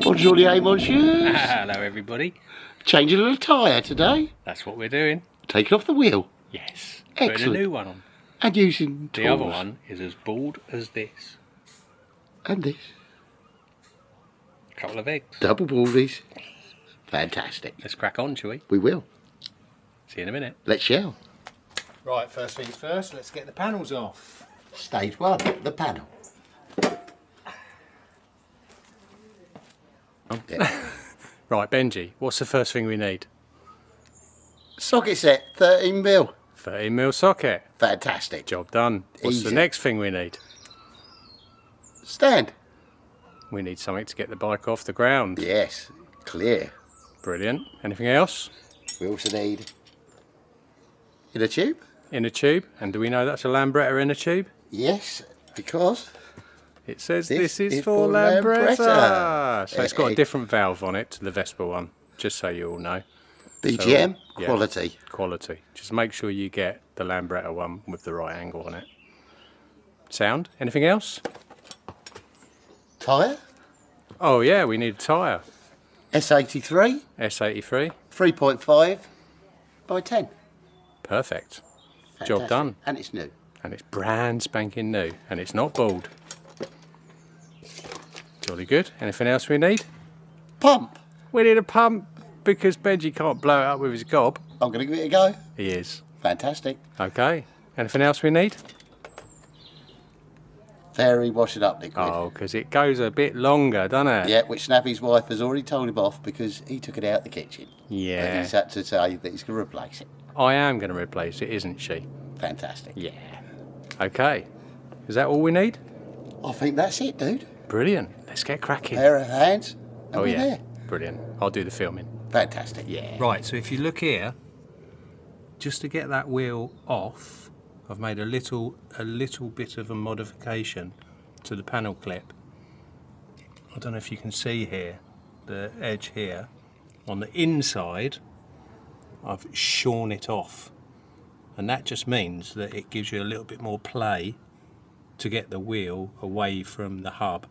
Bonjour, monsieur. Hello everybody. Changing a little tyre today. That's what we're doing. Taking off the wheel. Yes. Excellent. Putting a new one on. And using tools. The other one is as bald as this. And this. A couple of eggs. Double baldies. Fantastic. Let's crack on, shall we? We will. See you in a minute. Let's shall. Right, first things first, let's get the panels off. Stage one, the panel. Yeah. Right, Benji, what's the first thing we need? Socket set, 13mm. 13mm socket. Fantastic. Job done. What's Easy. the next thing we need? Stand. We need something to get the bike off the ground. Yes, clear. Brilliant. Anything else? We also need inner tube. Inner tube. And do we know that's a Lambretta inner tube? Yes, because It says This this is is for for Lambretta. Lambretta. So it's got a different valve on it to the Vespa one, just so you all know. BGM, yeah. quality. Quality. Just make sure you get the Lambretta one with the right angle on it. Sound? Anything else? Tyre, Oh yeah, we need a tyre. S83, S83. 3.5 by 10. Perfect. Job Fantastic. done. And it's new. And it's brand spanking new. And it's not bald. Jolly good. Anything else we need? Pump. We need a pump because Benji can't blow it up with his gob. I'm going to give it a go. He is. Fantastic. Okay. Anything else we need? Very washing up liquid. Oh, because it goes a bit longer, doesn't it? Yeah, which Snappy's wife has already told him off because he took it out the kitchen. Yeah. And he's had to say that he's going to replace it. I am going to replace it, isn't she? Fantastic. Yeah. Okay. Is that all we need? I think that's it, dude. Brilliant. Let's get cracking. Pair of hands. And Oh we're yeah. there. Brilliant. I'll do the filming. Fantastic. Yeah. Right, so if you look here, just to get that wheel off, I've made a little bit of a modification to the panel clip. I don't know if you can see here, the edge here. On the inside, I've shorn it off. And that just means that it gives you a little bit more play to get the wheel away from the hub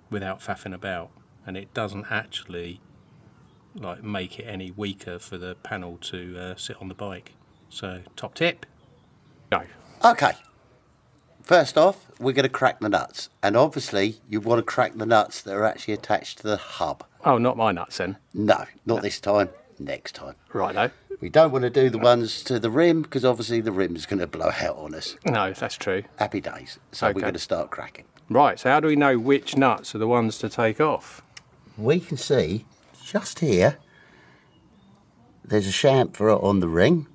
without faffing about. And it doesn't actually like make it any weaker for the panel to sit on the bike. So top tip. Go. Okay. First off, we're going to crack the nuts. And obviously, you want to crack the nuts that are actually attached to the hub. Oh, not my nuts then. No, not this time. Next time. Righto. We don't want to do the ones to the rim because obviously the rim's going to blow out on us. No, that's true. Happy days. So Okay. we're going to start cracking. Right, so how do we know which nuts are the ones to take off? We can see just here, there's a chamfer on the ring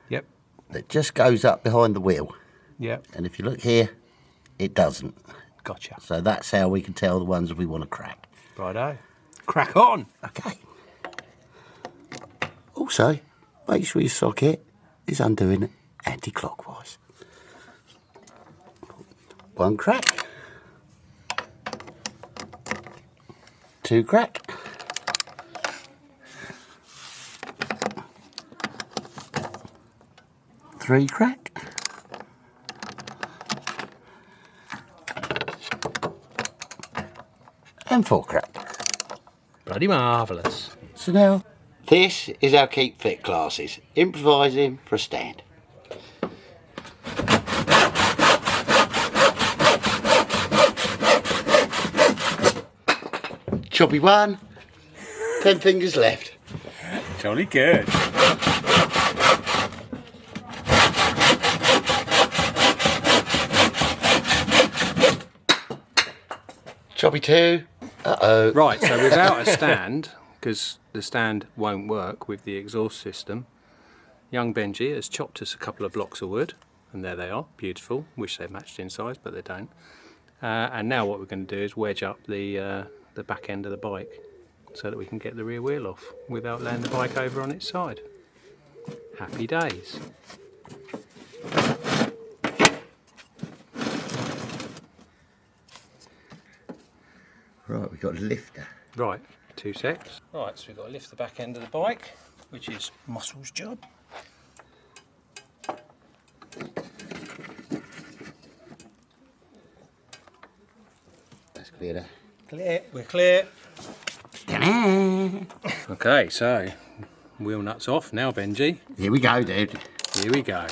Yep. that just goes up behind the wheel. Yep. And if you look here, it doesn't. Gotcha. So that's how we can tell the ones we want to crack. Righto. Crack on. Okay. Also, make sure your socket is undoing anti-clockwise. One crack. Two crack. Three crack. And four crack. Bloody marvellous. So now, this is our keep fit classes. Improvising for a stand. Choppy one, 10 fingers left. Jolly good. Choppy two, uh-oh. Right, so without a stand, because the stand won't work with the exhaust system, young Benji has chopped us a couple of blocks of wood, and there they are, beautiful. Wish they matched in size, but they don't. And now what we're going to do is wedge up the back end of the bike so that we can get the rear wheel off without laying the bike over on its side. Happy days. Right, we've got a lifter. Right, 2 secs. Right, so we've got to lift the back end of the bike, which is Muscle's job. That's clear there. Clear, we're clear. Okay, so wheel nuts off now, Benji. Here we go, dude. Here we go.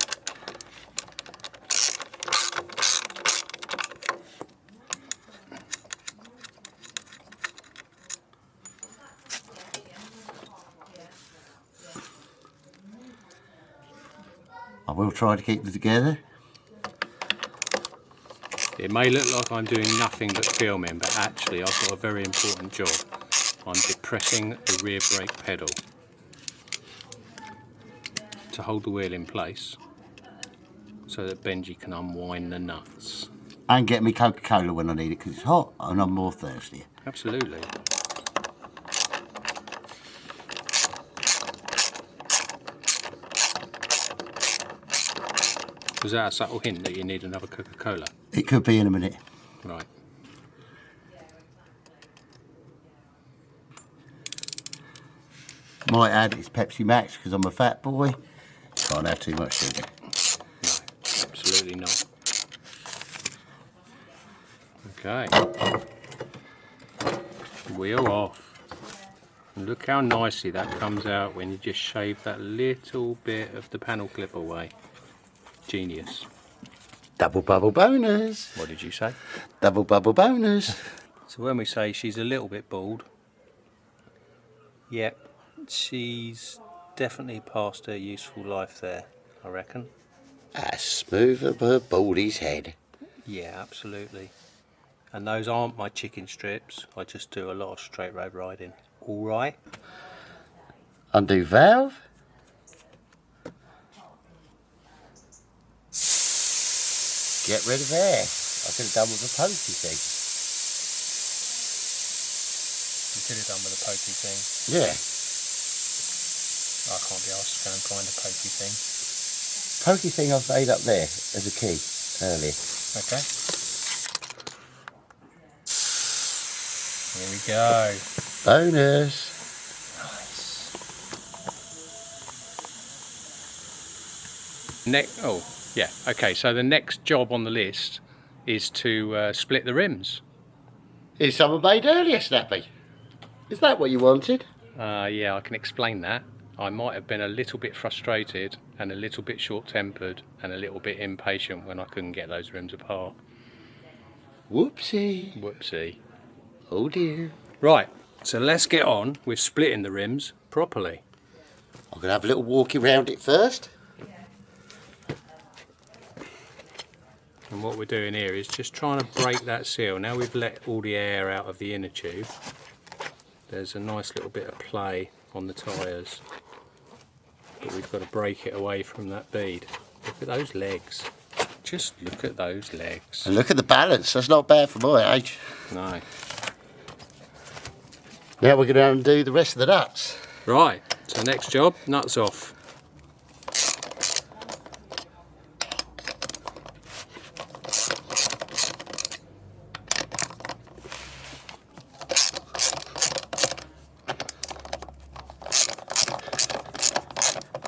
I will try to keep them together. It may look like I'm doing nothing but filming, but actually I've got a very important job. I'm depressing the rear brake pedal to hold the wheel in place so that Benji can unwind the nuts. And get me Coca-Cola when I need it because it's hot and I'm more thirsty. Absolutely. Was that a subtle hint that you need another Coca-Cola? It could be in a minute. Right. Might add it's Pepsi Max because I'm a fat boy. Can't have too much sugar. No, absolutely not. Okay. Wheel off. And look how nicely that comes out when you just shave that little bit of the panel clip away. Genius. Double bubble bonus. What did you say? Double bubble bonus. So when we say she's a little bit bald, yep, she's definitely past her useful life there, I reckon. As smooth as a baldy's head. Yeah, absolutely. And those aren't my chicken strips. I just do a lot of straight road riding. All right. Undo valve. Get rid of air. I could have done with a pokey thing. You could have done with a pokey thing. Yeah. I can't be asked to go and find a pokey thing. Pokey thing I've made up there as a key earlier. Okay. Here we go. Bonus. Oh, yeah. Okay, so the next job on the list is to split the rims. Is someone made earlier, Snappy? Is that what you wanted? Yeah, I can explain that. I might have been a little bit frustrated and a little bit short-tempered and a little bit impatient when I couldn't get those rims apart. Whoopsie. Whoopsie. Oh dear. Right, so let's get on with splitting the rims properly. I'm going to have a little walkie round it first. And what we're doing here is just trying to break that seal. Now we've let all the air out of the inner tube, there's a nice little bit of play on the tyres, but we've got to break it away from that bead. Look at those legs. Just look at those legs. And look at the balance. That's not bad for my age. No. Now we're going to undo the rest of the nuts. Right, so next job, nuts off.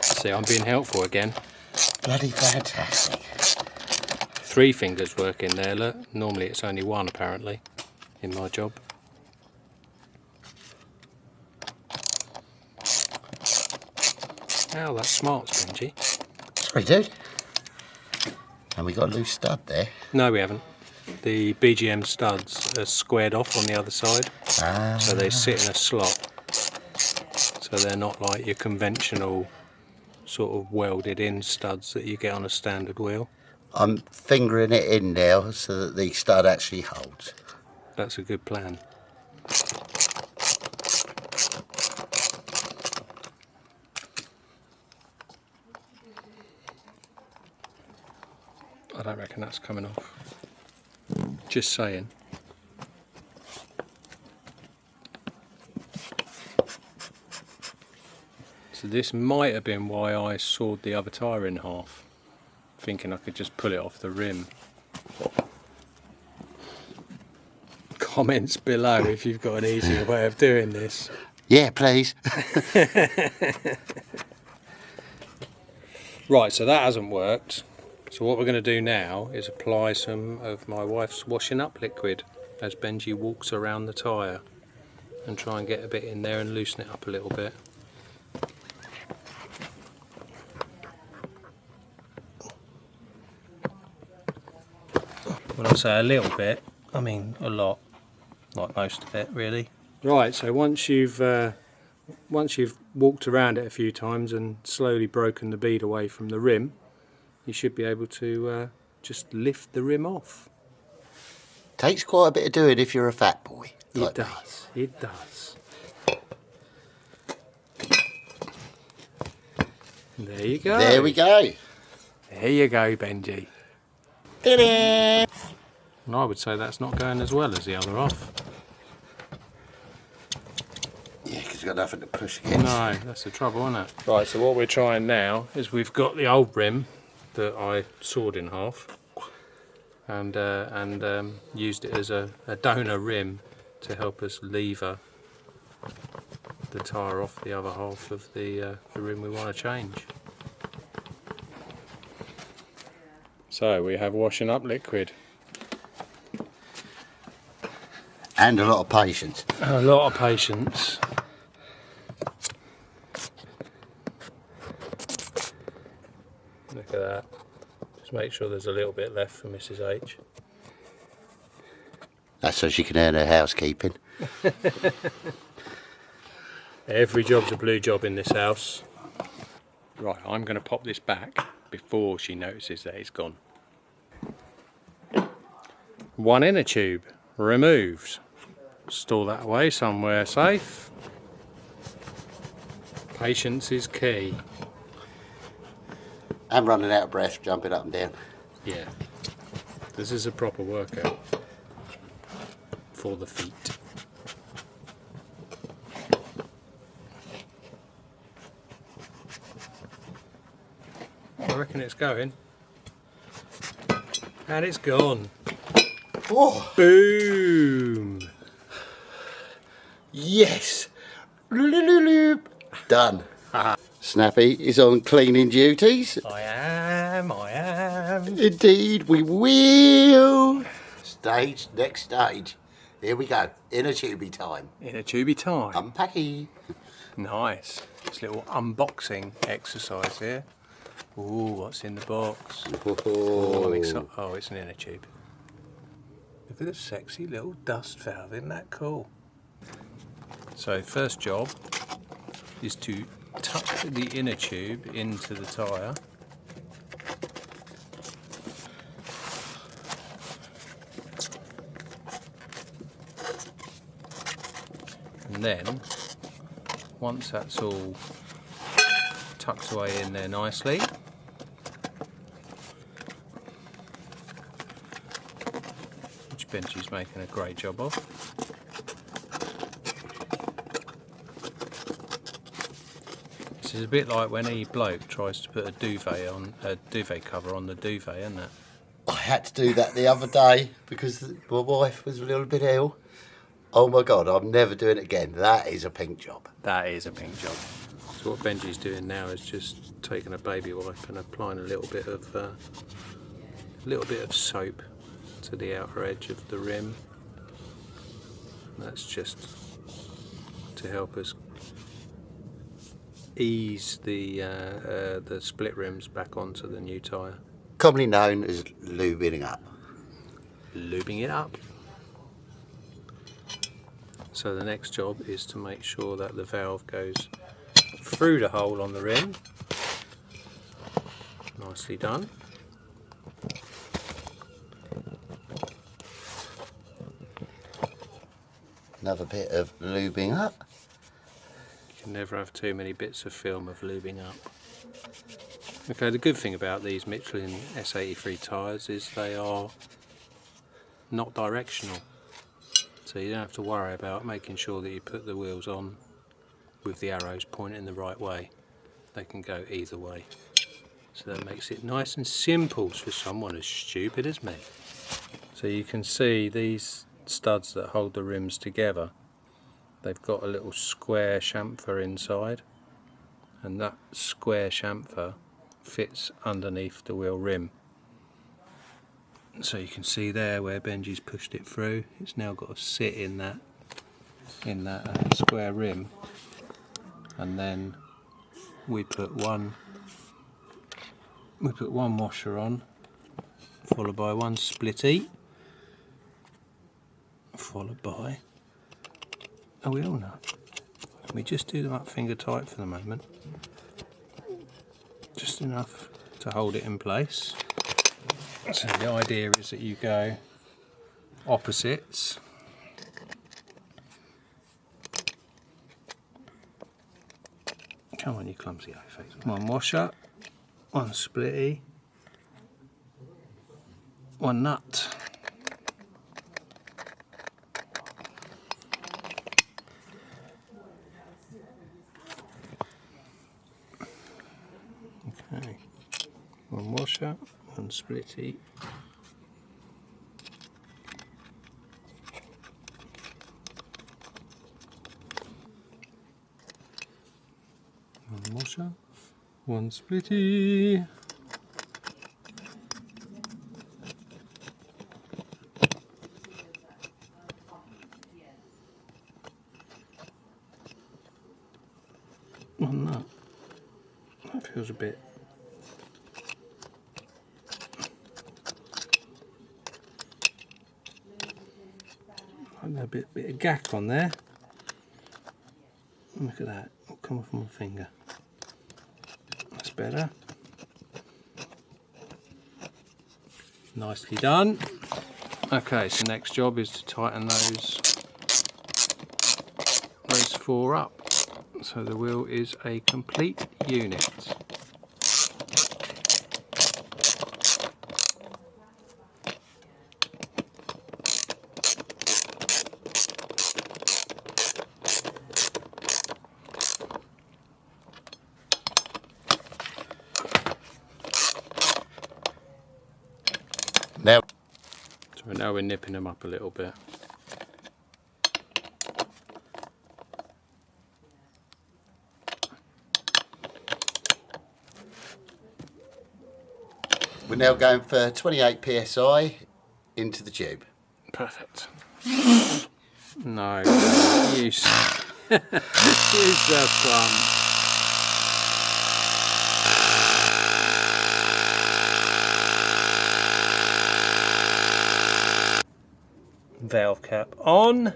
See, I'm being helpful again. Bloody fantastic. 3 fingers working there, look. Normally it's only 1 apparently in my job. Oh, that's smart, Benji. Sorry, dude. And we got a loose stud there. No, we haven't. The BGM studs are squared off on the other side, so they sit in a slot. So they're not like your conventional sort of welded in studs that you get on a standard wheel. I'm fingering it in now so that the stud actually holds. That's a good plan. I don't reckon that's coming off. Just saying. So this might have been why I sawed the other tyre in half, thinking I could just pull it off the rim. Comments below if you've got an easier way of doing this. Yeah, please. Right, so that hasn't worked. So what we're going to do now is apply some of my wife's washing up liquid. as Benji walks around the tyre and try and get a bit in there and loosen it up a little bit. When I say a little bit, I mean a lot, like most of it really. Right, so once you've walked around it a few times and slowly broken the bead away from the rim, you should be able to just lift the rim off. Takes quite a bit of doing if you're a fat boy. It does, it does. There you go. There we go. There you go, Benji. And I would say that's not going as well as the other half. Yeah, because you've got nothing to push against. No, that's the trouble, isn't it? Right, so what we're trying now is we've got the old rim that I sawed in half and used it as a donor rim to help us lever the tyre off the other half of the rim we want to change. So we have washing up liquid. And a lot of patience. A lot of patience. Look at that. Just make sure there's a little bit left for Mrs. H. That's so she can earn her housekeeping. Every job's a blue job in this house. Right, I'm going to pop this back before she notices that it's gone. One inner tube removed. Store that away somewhere safe. Patience is key. I'm running out of breath, jumping up and down. Yeah, this is a proper workout for the feet. I reckon it's going. And it's gone. Oh, Boom! yes! Done. Snappy is on cleaning duties. I am. Indeed, we will. Next stage. Here we go. Inner tubey time. Inner tubey time. Unpacking. Nice. This little unboxing exercise here. Ooh, what's in the box? Oh, I'm excited. Oh, it's an inner tube. Look at the sexy little dust valve, isn't that cool? So first job is to tuck the inner tube into the tyre. And then, once that's all tucked away in there nicely, which Benji's making a great job of, this is a bit like when any bloke tries to put a duvet cover on the duvet, isn't it? I had to do that the other day because my wife was a little bit ill. Oh my God, I'm never doing it again. That is a pink job. That is a pink job. So what Benji's doing now is just taking a baby wipe and applying a little bit of soap to the outer edge of the rim. That's just to help us ease the split rims back onto the new tyre. Commonly known as lubing up. Lubing it up. So the next job is to make sure that the valve goes through the hole on the rim. Nicely done. Another bit of lubing up. You can never have too many bits of film of lubing up. Okay, the good thing about these Michelin S83 tyres is they are not directional. So you don't have to worry about making sure that you put the wheels on with the arrows pointing the right way. They can go either way. So that makes it nice and simple for someone as stupid as me. So you can see these studs that hold the rims together. They've got a little square chamfer inside, and that square chamfer fits underneath the wheel rim. So you can see there where Benji's pushed it through. It's now got to sit in that square rim, and then we put one washer on, followed by one splitty, followed by a wheel nut. We just do them up finger tight for the moment, just enough to hold it in place. So the idea is that you go opposites. Come on, you clumsy face. One washer, one splitty, one nut. Okay, one washer, one splitty. One washer, one splitty. One nut. That feels a bit. A bit of gack on there. Look at that. It'll come off my finger. That's better. Nicely done. Okay, so next job is to tighten those four up, so the wheel is a complete unit. Now we're nipping them up a little bit. We're now going for 28 psi into the tube. Perfect. No, use the plum. Valve cap on.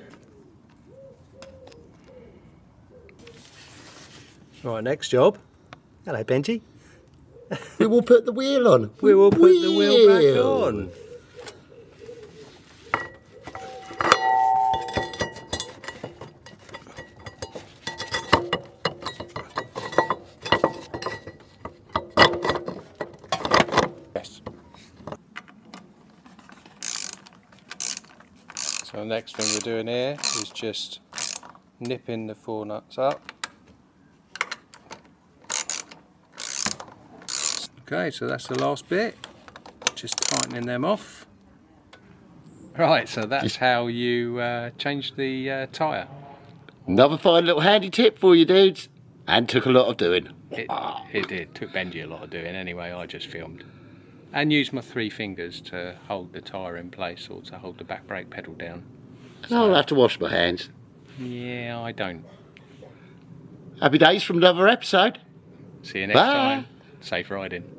Right, next job. Hello, Benji. We will put the wheel on. We will put the wheel back on. Yes. So the next thing we're doing here is just nipping the four nuts up. Okay, so that's the last bit, just tightening them off. Right, so that's how you change the tyre. Another fine little handy tip for you dudes, and took a lot of doing. It did, took Benji a lot of doing anyway. I just filmed and used my 3 fingers to hold the tyre in place or to hold the back brake pedal down. So, I'll have to wash my hands. Yeah, I don't. Happy days from another episode. See you next time. Safe riding.